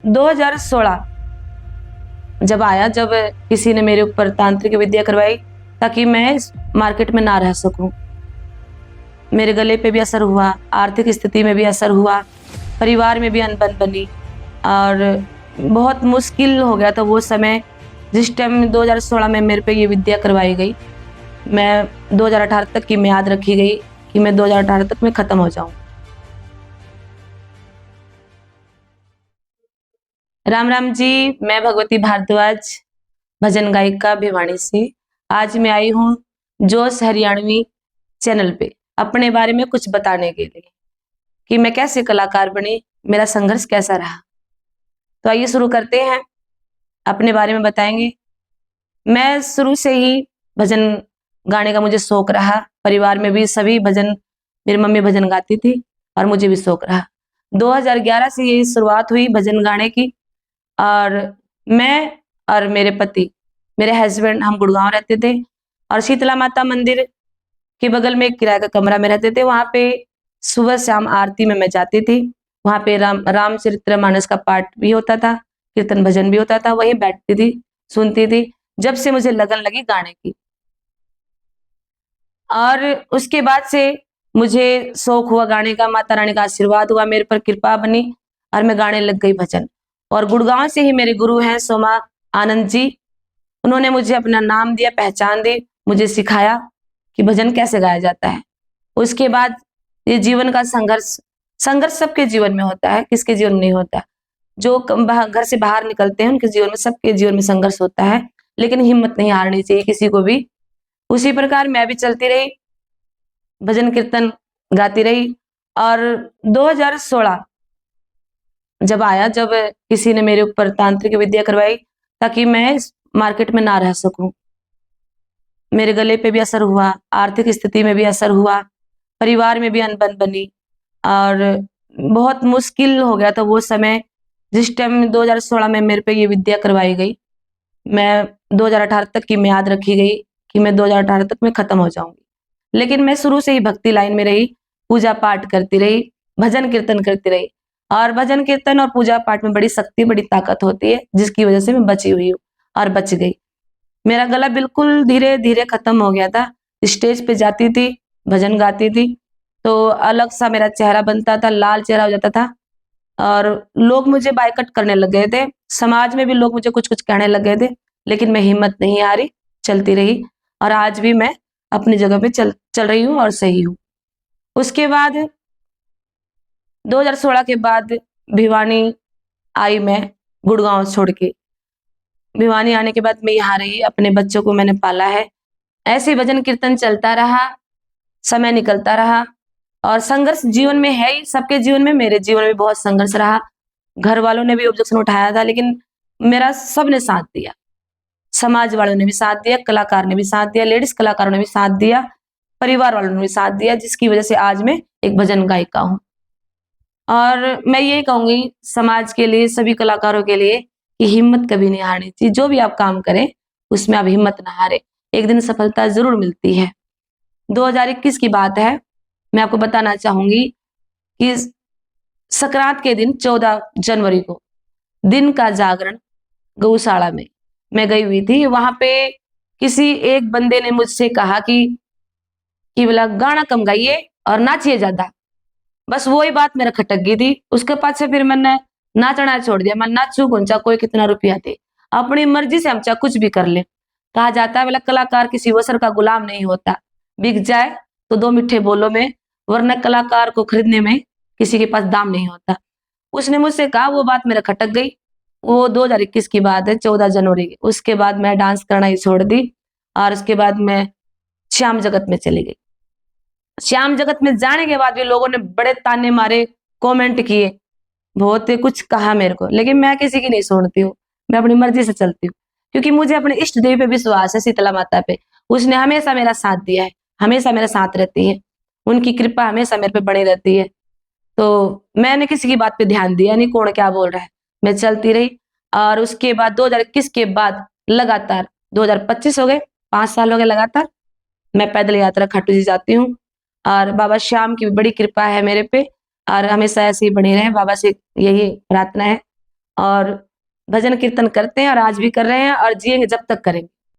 2016 जब आया, जब किसी ने मेरे ऊपर तांत्रिक विद्या करवाई ताकि मैं इस मार्केट में ना रह सकूं। मेरे गले पे भी असर हुआ, आर्थिक स्थिति में भी असर हुआ, परिवार में भी अनबन बनी और बहुत मुश्किल हो गया था वो समय जिस टाइम 2016 में मेरे पे ये विद्या करवाई गई। मैं 2018 तक की मियाद रखी गई कि मैं 2018 तक में खत्म हो जाऊं। राम राम जी, मैं भगवती भारद्वाज, भजन गायिका भिवाड़ी से। आज मैं आई हूँ जोश हरियाणवी चैनल पे अपने बारे में कुछ बताने के लिए कि मैं कैसे कलाकार बनी, मेरा संघर्ष कैसा रहा। तो आइए शुरू करते हैं, अपने बारे में बताएंगे। मैं शुरू से ही भजन गाने का मुझे शौक रहा। परिवार में भी सभी भजन, मेरी मम्मी भजन गाती थी और मुझे भी शौक रहा। 2011 से यही शुरुआत हुई भजन गाने की। और मैं और मेरे पति, मेरे हस्बैंड, हम गुड़गांव रहते थे और शीतला माता मंदिर के बगल में एक किराए का कमरा में रहते थे। वहां पे सुबह शाम आरती में मैं जाती थी। वहां पे रामचरितमानस का पाठ भी होता था, कीर्तन भजन भी होता था। वहीं बैठती थी, सुनती थी, जब से मुझे लगन लगी गाने की। और उसके बाद से मुझे शौक हुआ गाने का, माता रानी का आशीर्वाद हुआ, मेरे पर कृपा बनी और मैं गाने लग गई भजन। और गुड़गांव से ही मेरे गुरु हैं सोमा आनंद जी, उन्होंने मुझे अपना नाम दिया, पहचान दी, मुझे सिखाया कि भजन कैसे गाया जाता है। उसके बाद ये जीवन का संघर्ष, संघर्ष सबके जीवन में होता है, किसके जीवन में नहीं होता। जो घर से बाहर निकलते हैं उनके जीवन में, सबके जीवन में संघर्ष होता है, लेकिन हिम्मत नहीं हारनी चाहिए किसी को भी। उसी प्रकार मैं भी चलती रही, भजन कीर्तन गाती रही। और 2016 जब आया, जब किसी ने मेरे ऊपर तांत्रिक विद्या करवाई ताकि मैं इस मार्केट में ना रह सकूं। मेरे गले पे भी असर हुआ, आर्थिक स्थिति में भी असर हुआ, परिवार में भी अनबन बनी और बहुत मुश्किल हो गया था वो समय जिस टाइम 2016 में मेरे पे ये विद्या करवाई गई। मैं 2018 तक की मियाद रखी गई कि मैं 2018 तक में खत्म हो जाऊंगी। लेकिन मैं शुरू से ही भक्ति लाइन में रही, पूजा पाठ करती रही, भजन कीर्तन करती रही। और भजन कीर्तन और पूजा पाठ में बड़ी शक्ति, बड़ी ताकत होती है, जिसकी वजह से मैं बची हुई हूँ और बच गई। मेरा गला बिल्कुल धीरे धीरे खत्म हो गया था। स्टेज पे जाती थी, भजन गाती थी तो अलग सा मेरा चेहरा बनता था, लाल चेहरा हो जाता था और लोग मुझे बायकट करने लग गए थे। समाज में भी लोग मुझे कुछ कुछ कहने लग गए थे, लेकिन मैं हिम्मत नहीं हारी, चलती रही। और आज भी मैं अपनी जगह पे चल रही हूँ और सही हूँ। उसके बाद 2016 के बाद भिवानी आई मैं, गुड़गांव छोड़ के। भिवानी आने के बाद मैं यहाँ रही, अपने बच्चों को मैंने पाला है। ऐसे भजन कीर्तन चलता रहा, समय निकलता रहा और संघर्ष जीवन में है ही, सबके जीवन में, मेरे जीवन में बहुत संघर्ष रहा। घर वालों ने भी ऑब्जेक्शन उठाया था, लेकिन मेरा सबने साथ दिया। समाज वालों ने भी साथ दिया, कलाकार ने भी साथ दिया, लेडीज कलाकारों ने भी साथ दिया, परिवार वालों ने भी साथ दिया, जिसकी वजह से आज मैं एक भजन गायिका हूँ। और मैं यही कहूंगी समाज के लिए, सभी कलाकारों के लिए कि हिम्मत कभी नहीं हारनी चाहिए। जो भी आप काम करें उसमें आप हिम्मत ना हारे, एक दिन सफलता जरूर मिलती है। 2021 की बात है, मैं आपको बताना चाहूंगी कि संक्रांत के दिन 14 जनवरी को दिन का जागरण गौशाला में मैं गई हुई थी। वहां पे किसी एक बंदे ने मुझसे कहा कि बोला गाना कम गाइए और नाचिए ज्यादा। बस वही बात मेरा खटक गई थी। उसके बाद से फिर मैंने नाचना छोड़ दिया। मैं नाचू कौन सा, कोई कितना रुपया दे, अपनी मर्जी से हम चाहे कुछ भी कर ले। कहा जाता है बोला कलाकार किसी वसर का गुलाम नहीं होता, बिक जाए तो दो मीठे बोलों में, वरना कलाकार को खरीदने में किसी के पास दाम नहीं होता। उसने मुझसे कहा, वो बात मेरा खटक गई। वो 2021 की बात है, 14 जनवरी की। उसके बाद मैं डांस करना ही छोड़ दी और उसके बाद मैं श्याम जगत में चली गई। श्याम जगत में जाने के बाद भी लोगों ने बड़े ताने मारे, कमेंट किए, बहुत कुछ कहा मेरे को, लेकिन मैं किसी की नहीं सुनती हूँ। मैं अपनी मर्जी से चलती हूँ, क्योंकि मुझे अपने इष्ट देवी पे विश्वास है, शीतला माता पे। उसने हमेशा मेरा साथ दिया है, हमेशा मेरा साथ रहती है, उनकी कृपा हमेशा मेरे पे बनी रहती है। तो मैंने किसी की बात पे ध्यान दिया नहीं, कौन क्या बोल रहा है, मैं चलती रही। और उसके बाद 2021 के बाद लगातार 2025 हो गए, 5 साल हो गए लगातार मैं पैदल यात्रा खाटू जी जाती हूँ। और बाबा श्याम की बड़ी कृपा है मेरे पे और हमेशा ऐसे ही बनी रहे, बाबा से यही प्रार्थना है। और भजन कीर्तन करते हैं और आज भी कर रहे हैं और जिएंगे जब तक करेंगे।